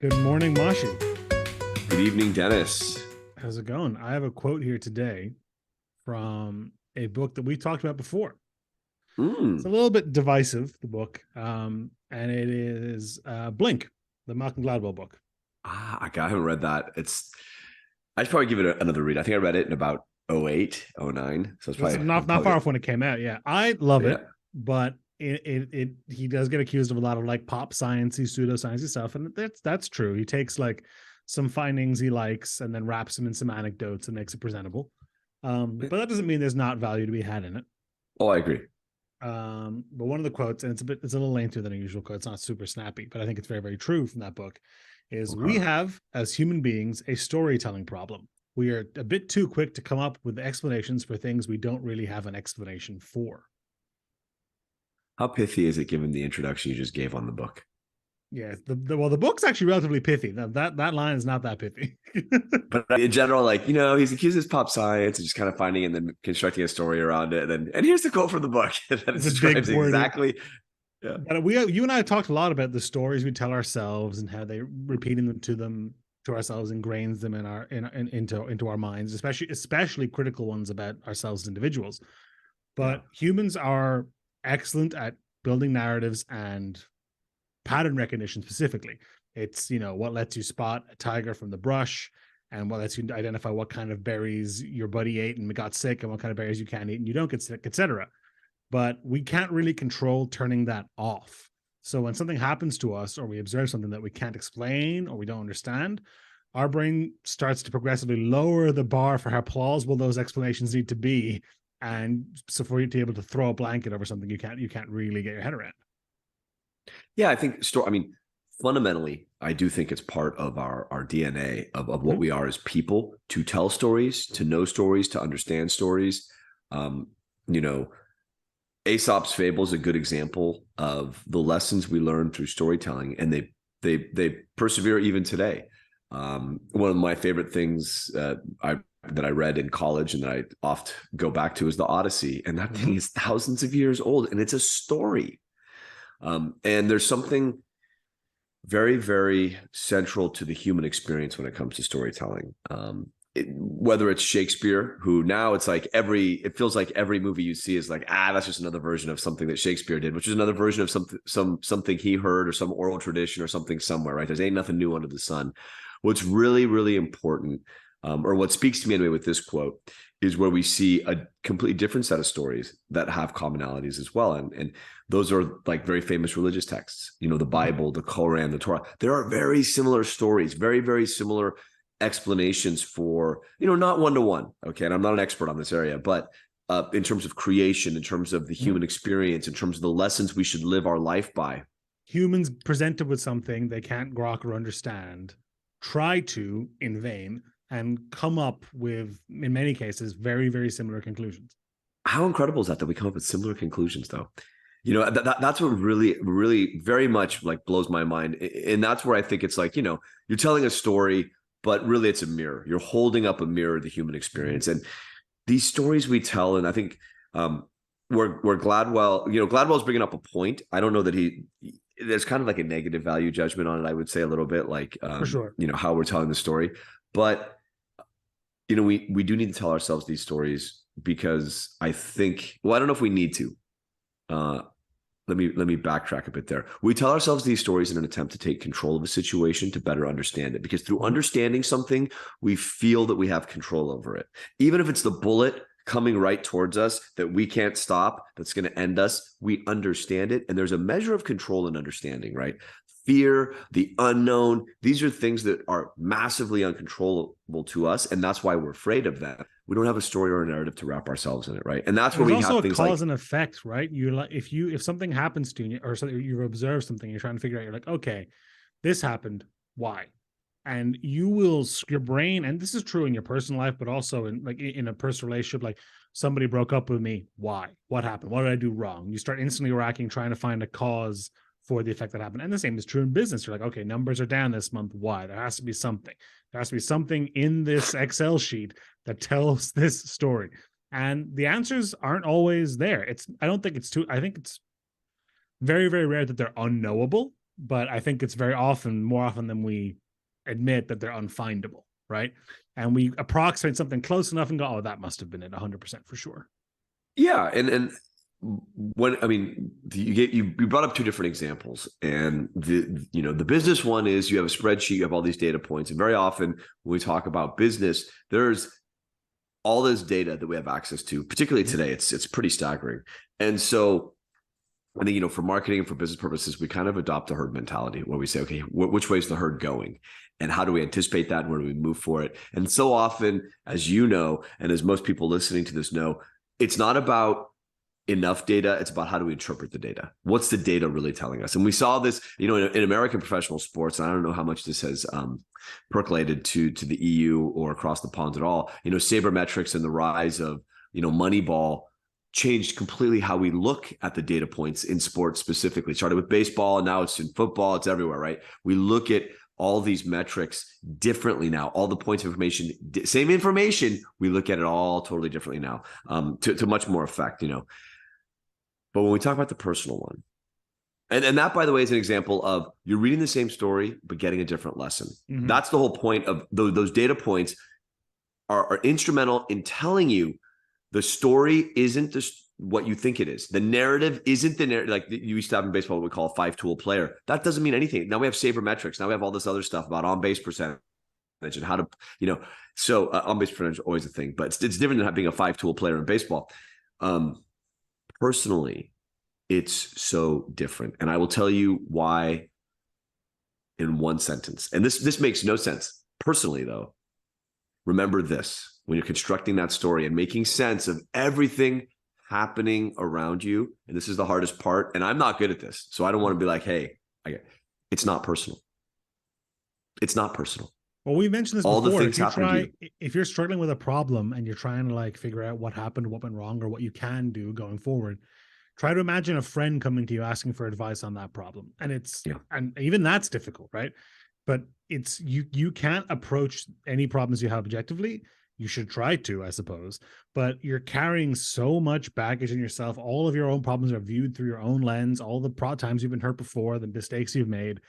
Good morning, Mashi. Good evening, Dennis. How's it going? I have a quote here today from a book that we talked about before. It's a Mm. little bit divisive, the book, and it is Blink, the Malcolm Gladwell book. I haven't read that. I'd probably give it another read. I think I read it in about 08, 09. So it's It's probably, not far off when it came out. Yeah, I love yeah. it, but he does get accused of a lot of like pop sciencey, pseudosciencey stuff, and that's true. He takes like some findings he likes and then wraps them in some anecdotes and makes it presentable. But that doesn't mean there's not value to be had in it. Oh, I agree. But one of the quotes, and it's a little lengthier than a usual quote. It's not super snappy, but I think it's very, very true from that book. Is we Okay. have as human beings a storytelling problem. We are a bit too quick to come up with explanations for things we don't really have an explanation for. How pithy is it given the introduction you just gave on the book? Yeah, the book's actually relatively pithy. That line is not that pithy. But in general, like, he's accused of pop science and just kind of finding and then constructing a story around it. And here's the quote from the book that it It's a big describes wording. exactly. Yeah. But you and I talked a lot about the stories we tell ourselves and how they repeating them to ourselves ingrains them into our minds, especially critical ones about ourselves as individuals. Yeah. But humans are excellent at building narratives and pattern recognition specifically. It's what lets you spot a tiger from the brush, and what lets you identify what kind of berries your buddy ate and got sick, and what kind of berries you can't eat and you don't get sick, etc. But we can't really control turning that off. So when something happens to us or we observe something that we can't explain or we don't understand, our brain starts to progressively lower the bar for how plausible those explanations need to be. And so for you to be able to throw a blanket over something you can't really get your head around. Yeah, I think fundamentally, I do think it's part of our DNA of what Mm-hmm. we are as people to tell stories, to know stories, to understand stories. Um, you know, Aesop's fable is a good example of the lessons we learn through storytelling, and they persevere even today. One of my favorite things that I read in college and that I oft go back to is the Odyssey, and that thing is thousands of years old, and it's a story. And there's something very, very central to the human experience when it comes to storytelling. Whether it's Shakespeare, who now it feels like every movie you see is like, that's just another version of something that Shakespeare did, which is another version of something he heard or some oral tradition or something somewhere, right? There's ain't nothing new under the sun. What's really, really important, or what speaks to me anyway with this quote, is where we see a completely different set of stories that have commonalities as well. And those are like very famous religious texts, the Bible, the Quran, the Torah. There are very similar stories, very, very similar explanations for, not one-to-one. Okay. And I'm not an expert on this area, but in terms of creation, in terms of the human experience, in terms of the lessons we should live our life by. Humans presented with something they can't grok or understand, try to in vain, and come up with, in many cases, very, very similar conclusions. How incredible is that we come up with similar conclusions, though? That's what really, really very much like blows my mind. And that's where I think it's like, you're telling a story, but really it's a mirror. You're holding up a mirror of the human experience. And these stories we tell, and I think where Gladwell's bringing up a point. I don't know that there's kind of like a negative value judgment on it. I would say a little bit like, For sure. how we're telling the story. But, we do need to tell ourselves these stories because I think, I don't know if we need to. Let me backtrack a bit there. We tell ourselves these stories in an attempt to take control of a situation to better understand it, because through understanding something, we feel that we have control over it. Even if it's the bullet coming right towards us that we can't stop, that's going to end us, we understand it. And there's a measure of control and understanding, right? Fear, the unknown, these are things that are massively uncontrollable to us. And that's why we're afraid of them. We don't have a story or a narrative to wrap ourselves in it, right? And that's where There's we also have a things cause like, and effect, right? You like if something happens to you or something you've observed something, you're trying to figure out, you're like, okay, this happened, why? And your brain, and this is true in your personal life, but also in a personal relationship, like somebody broke up with me, why? What happened? What did I do wrong? You start instantly racking, trying to find a cause for the effect that happened. And the same is true in business. You're like, okay, numbers are down this month. Why? There has to be something. There has to be something in this Excel sheet that tells this story. And the answers aren't always there. I think it's very, very rare that they're unknowable, but I think it's very often, more often than we admit, that they're unfindable, right? And we approximate something close enough and go, oh, that must have been it 100% for sure. Yeah, and when I mean you brought up two different examples, and the business one is you have a spreadsheet, you have all these data points, and very often when we talk about business, there's all this data that we have access to, particularly today. It's pretty staggering. And so I think, for marketing and for business purposes, we kind of adopt a herd mentality where we say, okay, which way is the herd going? And how do we anticipate that? And where do we move for it? And so often, as you know, and as most people listening to this know, it's not about enough data. It's about how do we interpret the data? What's the data really telling us? And we saw this, in American professional sports, and I don't know how much this has percolated to the EU or across the pond at all. Sabermetrics and the rise of, Moneyball changed completely how we look at the data points in sports specifically. It started with baseball, and now it's in football. It's everywhere, right? We look at all these metrics differently now. All the points of information, same information, we look at it all totally differently now, to much more effect, But when we talk about the personal one, and that, by the way, is an example of you're reading the same story, but getting a different lesson. Mm-hmm. That's the whole point of those data points are instrumental in telling you the story isn't just what you think it is. The narrative isn't the narrative. Like you used to have in baseball, what we call a 5-tool player. That doesn't mean anything. Now we have sabermetrics. Now we have all this other stuff about on-base percentage and how to, so on-base percentage is always a thing, but it's different than being a 5-tool player in baseball. Personally, it's so different. And I will tell you why in one sentence. And this makes no sense. Personally, though, remember this. When you're constructing that story and making sense of everything happening around you, and this is the hardest part, and I'm not good at this, so I don't want to be like, hey, it's not personal. It's not personal. Well, we mentioned this all before. The things if you're struggling with a problem and you're trying to figure out what happened, what went wrong, or what you can do going forward, try to imagine a friend coming to you asking for advice on that problem. And and even that's difficult, right? But you can't approach any problems you have objectively. You should try to, I suppose, but you're carrying so much baggage in yourself. All of your own problems are viewed through your own lens, all the times you've been hurt before, the mistakes you've made.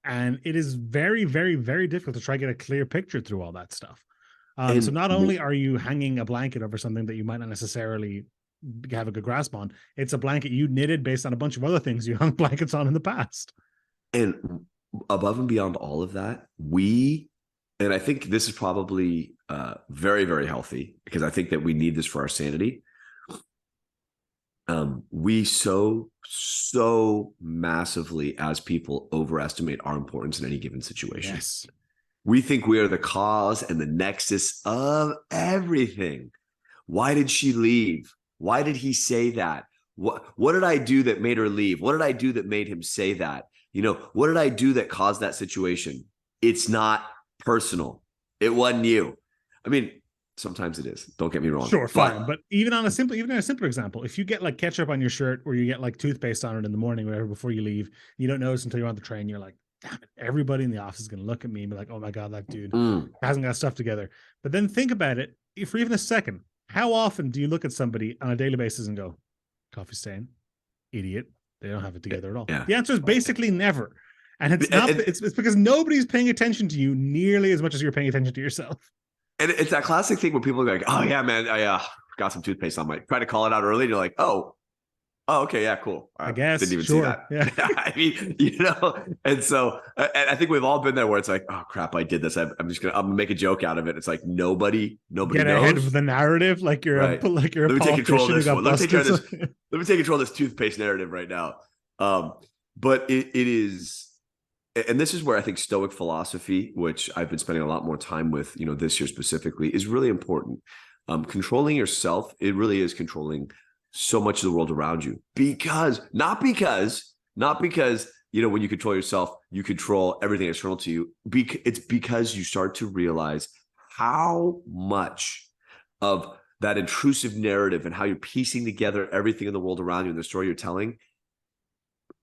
And it is very, very, very difficult to try to get a clear picture through all that stuff. So not only are you hanging a blanket over something that you might not necessarily have a good grasp on, it's a blanket you knitted based on a bunch of other things you hung blankets on in the past. And above and beyond all of that, and I think this is probably very, very healthy, because I think that we need this for our sanity. We so massively as people overestimate our importance in any given situation. Yes. We think we are the cause and the nexus of everything. Why did she leave? Why did he say that? What did I do that made her leave? What did I do that made him say that? What did I do that caused that situation? It's not personal. It wasn't you. I mean, sometimes it is. Don't get me wrong. Sure, fine. But even in a simpler example, if you get ketchup on your shirt, or you get toothpaste on it in the morning, whatever, before you leave, you don't notice until you're on the train. You're like, damn it, everybody in the office is going to look at me and be like, oh my God, that dude hasn't got stuff together. But then think about it, for even a second, how often do you look at somebody on a daily basis and go, coffee stain, idiot, they don't have it together at all? Yeah. The answer is basically never. And it's because nobody's paying attention to you nearly as much as you're paying attention to yourself. And it's that classic thing where people are like, oh yeah, man, I got some toothpaste on my, try to call it out early. And you're like, oh, okay. Yeah, cool. I guess. Didn't even see that. Yeah. I mean, and so I think we've all been there where it's like, oh crap, I did this. I'm gonna make a joke out of it. It's like nobody get knows. Ahead of the narrative. Like you're right. Let me take control of this one. Let me take control of this toothpaste narrative right now. But it is, and this is where I think Stoic philosophy, which I've been spending a lot more time with, this year specifically, is really important. Controlling yourself, it really is controlling so much of the world around you. Not because, when you control yourself, you control everything external to you. It's because you start to realize how much of that intrusive narrative and how you're piecing together everything in the world around you and the story you're telling.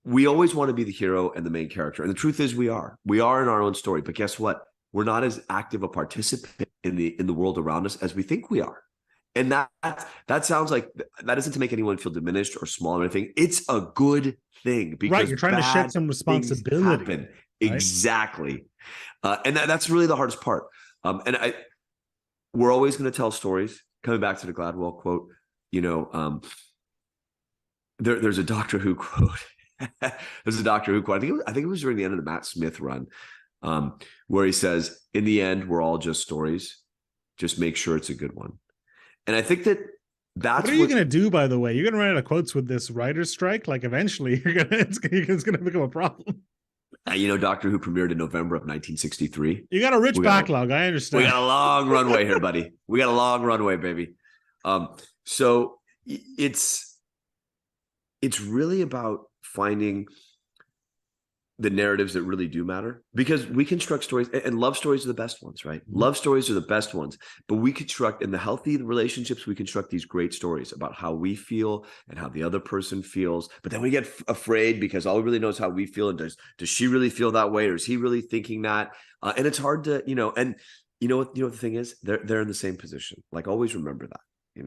We always want to be the hero and the main character. And the truth is we are in our own story, but guess what? We're not as active a participant in the world around us as we think we are. And that sounds like that isn't to make anyone feel diminished or small or anything. It's a good thing Right. because You're trying to shed bad some things responsibility, happen. right? Exactly. And that's really the hardest part. And we're always going to tell stories. Coming back to the Gladwell quote, you know, there's a Doctor Who quote. There's a Doctor Who quote. I think it was during the end of the Matt Smith run, where he says, "In the end, we're all just stories. Just make sure it's a good one." And I think What that's are you what going to do, by the way? You're going to run out of quotes with this writer's strike. Like eventually, it's going to become a problem. Doctor Who premiered in November of 1963. You got a rich We got a, backlog. I we understand. got a long runway here, buddy. We got a long runway, baby. So it's really about finding the narratives that really do matter, because we construct stories, and love stories are the best ones, right? Mhm. Love stories are the best ones, but we construct, in the healthy relationships, we construct these great stories about how we feel and how the other person feels. But then we get afraid because all we really know is how we feel. And does she really feel that way? Or is he really thinking that? And it's hard to, and what the thing is, they're in the same position. Like, always remember that.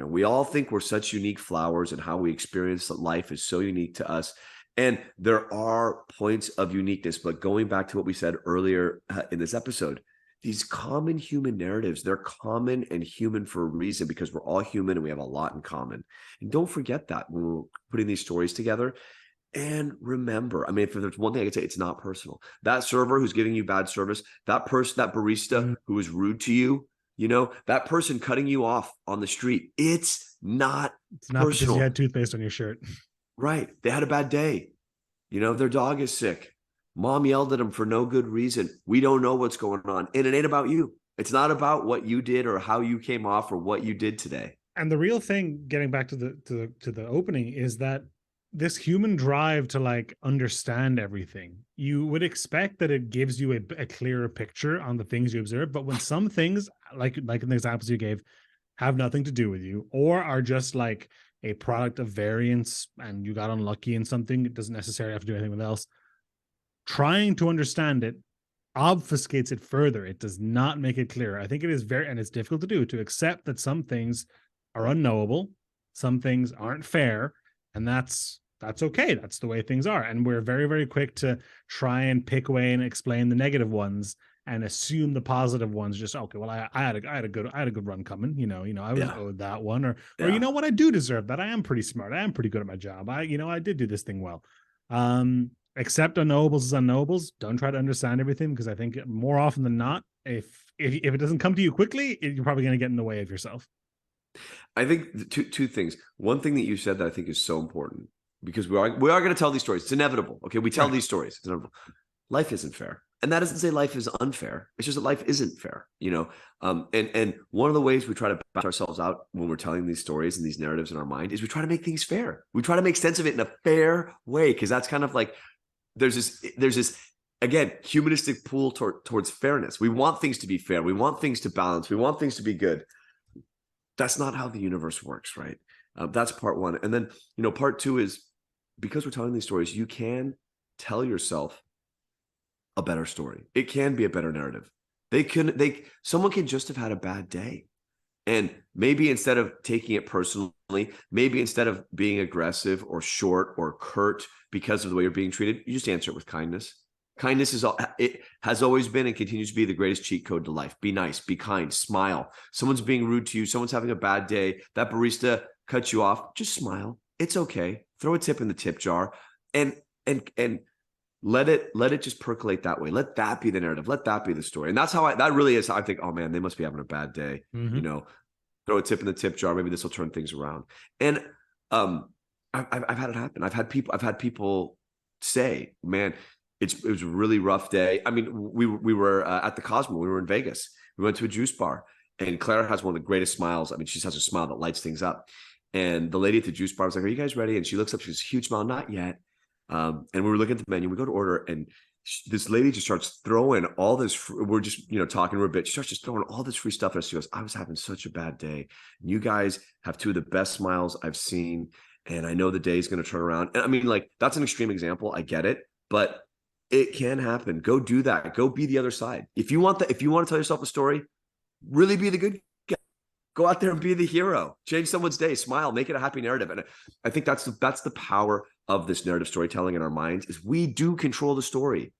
We all think we're such unique flowers, and how we experience life is so unique to us. And there are points of uniqueness, but going back to what we said earlier in this episode, these common human narratives, they're common and human for a reason, because we're all human and we have a lot in common. And don't forget that when we're putting these stories together. And remember, I mean, if there's one thing I could say, it's not personal. That server who's giving you bad service, that person, that barista who was rude to you, that person cutting you off on the street, it's not It's not because you personal. had toothpaste on your shirt. Right. They had a bad day. Their dog is sick. Mom yelled at them for no good reason. We don't know what's going on. And it ain't about you. It's not about what you did or how you came off or what you did today. And the real thing, getting back to the opening, is that this human drive to like understand everything, you would expect that it gives you a clearer picture on the things you observe. But when some things, like in the examples you gave, have nothing to do with you, or are just like a product of variance, and you got unlucky in something, it doesn't necessarily have to do anything with else. Trying to understand it obfuscates it further. It does not make it clear. I think it is and it's difficult to do, to accept that some things are unknowable, some things aren't fair, and that's okay. That's the way things are. And we're very, very quick to try and pick away and explain the negative ones and assume the positive ones. Just okay. Well, I had a good run coming. I was owed that one, or you know what, I do deserve that. I am pretty smart. I am pretty good at my job. I did do this thing well. Accept unknowables as unknowables. Don't try to understand everything, because I think more often than not, if it doesn't come to you quickly, you're probably going to get in the way of yourself. I think two things. One thing that you said that I think is so important, because we are going to tell these stories. It's inevitable. Okay, we tell these stories. It's inevitable. Life isn't fair, and that doesn't say life is unfair. It's just that life isn't fair. And one of the ways we try to balance ourselves out when we're telling these stories and these narratives in our mind is we try to make things fair. We try to make sense of it in a fair way, because that's kind of like there's this again humanistic pull towards fairness. We want things to be fair. We want things to balance. We want things to be good. That's not how the universe works, right? That's part one. And then, part two is, because we're telling these stories, you can tell yourself a better story. It can be a better narrative. Someone can just have had a bad day. And maybe instead of taking it personally, maybe instead of being aggressive or short or curt because of the way you're being treated, you just answer it with kindness. Kindness it has always been and continues to be the greatest cheat code to life. Be nice, be kind, smile. Someone's being rude to you. Someone's having a bad day. That barista cuts you off. Just smile. It's okay. Throw a tip in the tip jar, and let it just percolate that way. Let that be the narrative. Let that be the story. And that's how that really is how I think, oh man, they must be having a bad day. Mm-hmm. Throw a tip in the tip jar. Maybe this will turn things around. And I've had it happen. I've had people say, man, it was a really rough day. I mean, we were at the Cosmo. We were in Vegas. We went to a juice bar, and Claire has one of the greatest smiles. I mean, she has a smile that lights things up. And the lady at the juice bar was like, "Are you guys ready?" And she looks up. She has a huge smile. Not yet. And we were looking at the menu. We go to order, and this lady just starts throwing all this. We're just talking to her a bit. She starts just throwing all this free stuff at us. She goes, "I was having such a bad day. You guys have two of the best smiles I've seen, and I know the day is going to turn around." And I mean, like, that's an extreme example. I get it, but it can happen. Go do that. Go be the other side. If you want to tell yourself a story, really be the good guy. Go out there and be the hero. Change someone's day. Smile. Make it a happy narrative. And I think that's the power of this narrative storytelling in our minds is we do control the story.